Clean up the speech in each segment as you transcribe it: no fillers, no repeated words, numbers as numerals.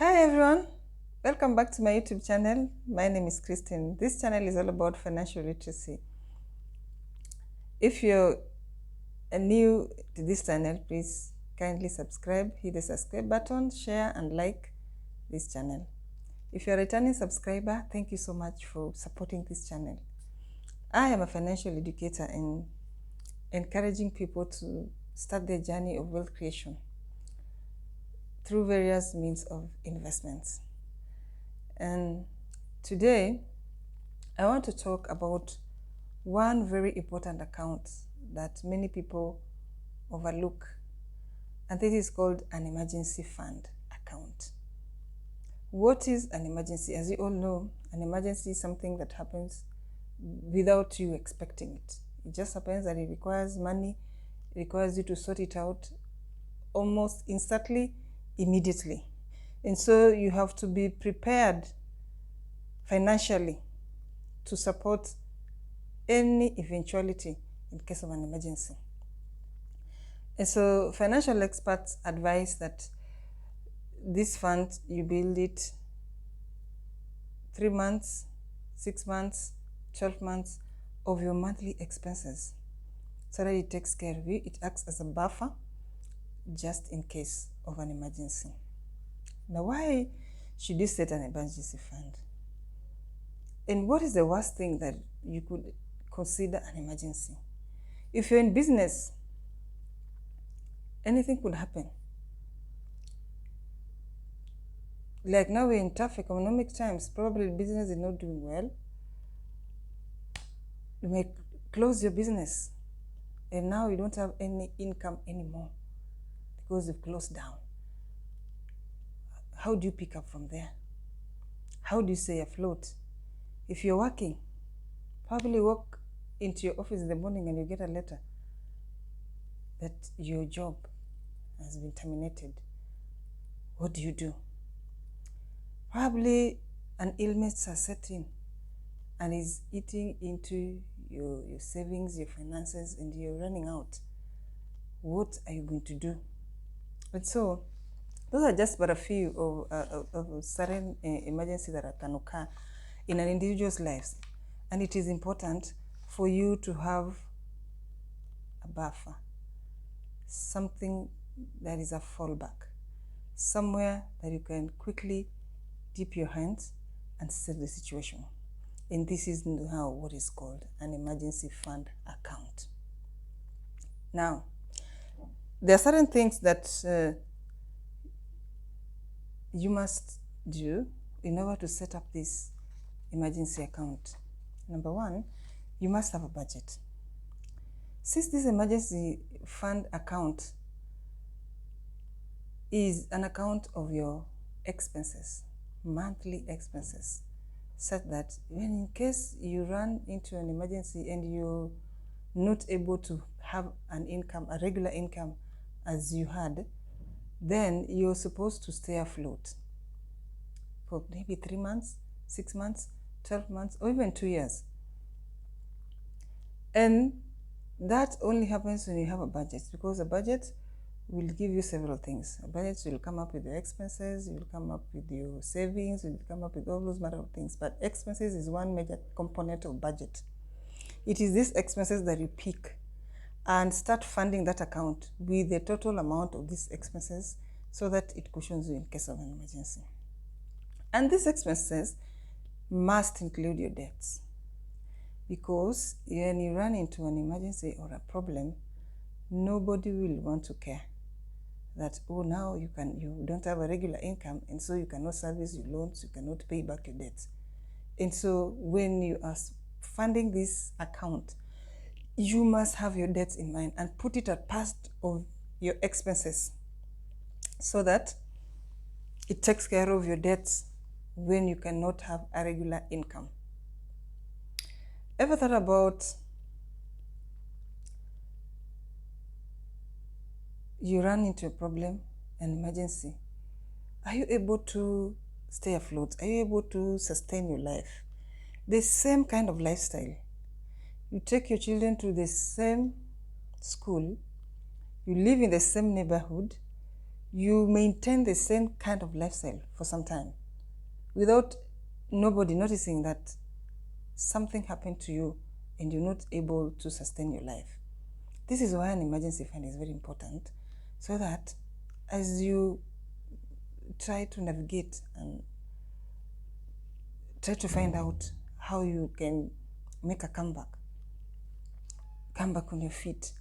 Hi everyone, welcome back to my YouTube channel. My name is Christine. This channel is all about financial literacy. If you're new to this channel, please kindly subscribe, hit the subscribe button, share and like this channel. If you're a returning subscriber, thank you so much for supporting this channel. I am a financial educator and encouraging people to start their journey of wealth creation through various means of investments. And today, I want to talk about one very important account that many people overlook, and this is called an emergency fund account. What is an emergency? As you all know, an emergency is something that happens without you expecting it. It just happens that it requires money, it requires you to sort it out almost instantly, immediately. And so you have to be prepared financially to support any eventuality in case of an emergency. And so financial experts advise that this fund, you build it 3 months, 6 months, 12 months of your monthly expenses so that it takes care of you. It acts as a buffer just in case of an emergency. Now, why should you set an emergency fund? And what is the worst thing that you could consider an emergency? If you're in business, anything could happen. Like now we're in tough economic times, probably business is not doing well. You may close your business and now you don't have any income anymore because you've closed down. How do you pick up from there? How do you stay afloat? If you're working, probably walk into your office in the morning and you get a letter that your job has been terminated. What do you do? Probably an illness has set in and is eating into your savings, your finances, and you're running out. What are you going to do? And so those are just but a few of certain emergencies that can occur in an individual's lives. And it is important for you to have a buffer, something that is a fallback, somewhere that you can quickly dip your hands and save the situation. And this is now what is called an emergency fund account. Now, there are certain things that you must do in order to set up this emergency account. Number one, you must have a budget. Since this emergency fund account is an account of your expenses, monthly expenses, such that when in case you run into an emergency and you're not able to have an income, a regular income as you had, then you're supposed to stay afloat for maybe 3 months, 6 months, 12 months, or even 2 years. And that only happens when you have a budget, because a budget will give you several things. A budget will come up with your expenses, you will come up with your savings, you will come up with all those matter of things. But expenses is one major component of budget. It is these expenses that you pick and start funding that account with the total amount of these expenses so that it cushions you in case of an emergency. And these expenses must include your debts, because when you run into an emergency or a problem, nobody will want to care that, oh, now you don't have a regular income and so you cannot service your loans, you cannot pay back your debts. And so when you are funding this account, you must have your debts in mind and put it at part of your expenses so that it takes care of your debts when you cannot have a regular income. Ever thought about you run into a problem, an emergency? Are you able to stay afloat? Are you able to sustain your life? The same kind of lifestyle. You take your children to the same school, you live in the same neighborhood, you maintain the same kind of lifestyle for some time without nobody noticing that something happened to you and you're not able to sustain your life. This is why an emergency fund is very important, so that as you try to navigate and try to find out how you can make a comeback on your feet,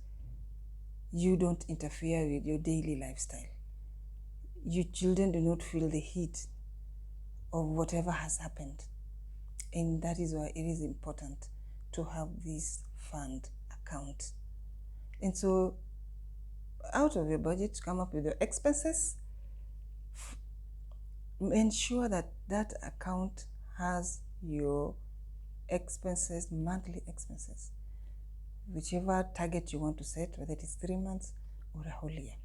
you don't interfere with your daily lifestyle. Your children do not feel the heat of whatever has happened. And that is why it is important to have this fund account. And so out of your budget, come up with your expenses. Ensure that that account has your expenses, monthly expenses, whichever target you want to set, whether it is 3 months or a whole year.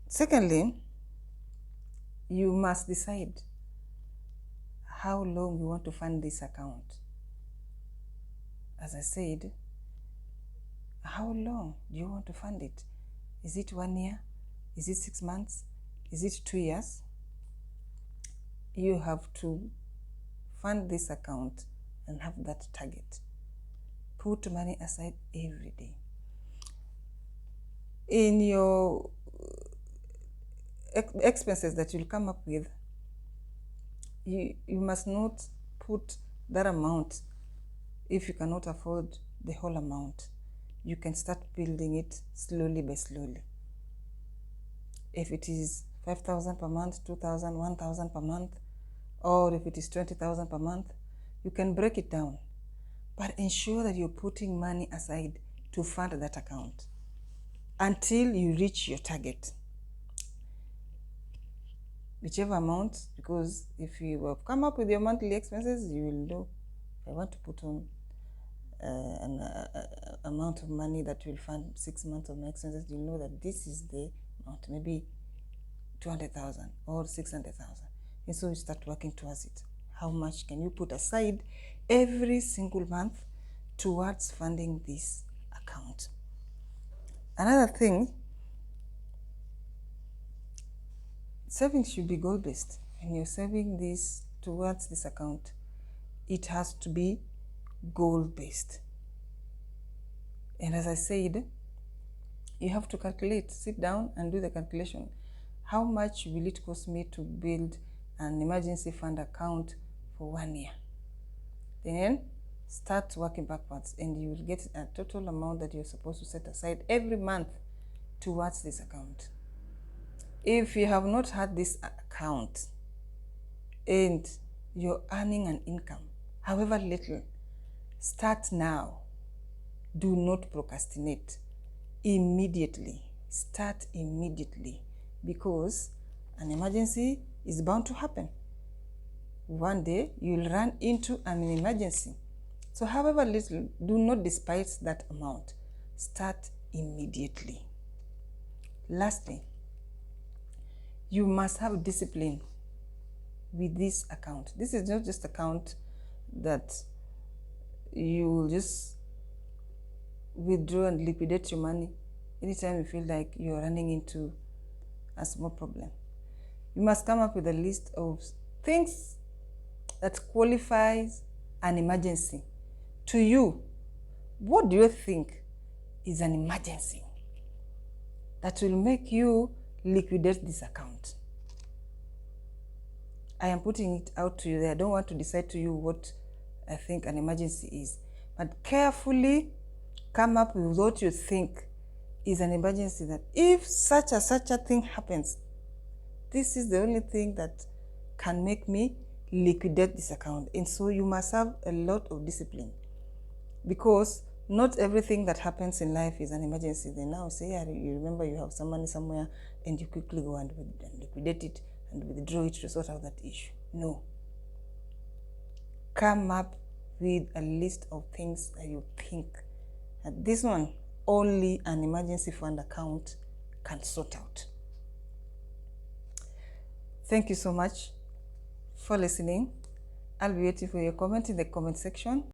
Secondly, you must decide how long you want to fund this account. As I said, how long do you want to fund it? Is it 1 year? Is it 6 months? Is it 2 years? You have to fund this account and have that target. Put money aside every day. In your expenses that you'll come up with, you must not put that amount if you cannot afford the whole amount. You can start building it slowly by slowly. If it is 5,000 per month, 2,000, 1,000 per month, or if it is 20,000 per month, you can break it down. But ensure that you're putting money aside to fund that account until you reach your target. Whichever amount, because if you have come up with your monthly expenses, you will know, I want to put on an amount of money that will fund 6 months of my expenses. You'll know that this is the amount, maybe 200,000 or 600,000. And so you start working towards it. How much can you put aside every single month towards funding this account? Another thing, saving should be goal-based. When you're saving this towards this account, it has to be goal-based. And as I said, you have to calculate, sit down and do the calculation. How much will it cost me to build an emergency fund account for 1 year? Then start working backwards and you will get a total amount that you're supposed to set aside every month towards this account. If you have not had this account and you're earning an income, however little, start now. Do not procrastinate. Immediately. Start immediately, because an emergency is bound to happen. One day you'll run into an emergency. So however little, do not despise that amount. Start immediately. Lastly, you must have discipline with this account. This is not just account that you will just withdraw and liquidate your money anytime you feel like you're running into a small problem. You must come up with a list of things that qualifies an emergency. To you, what do you think is an emergency that will make you liquidate this account? I am putting it out to you there. I don't want to decide to you what I think an emergency is, but carefully come up with what you think is an emergency, that if such a thing happens, this is the only thing that can make me liquidate this account. And so you must have a lot of discipline, because not everything that happens in life is an emergency. They now say, yeah, you remember you have some money somewhere and you quickly go and liquidate it and withdraw it to sort out that issue. No. Come up with a list of things that you think that this one only an emergency fund account can sort out. Thank you so much for listening. I'll be waiting for your comment in the comment section.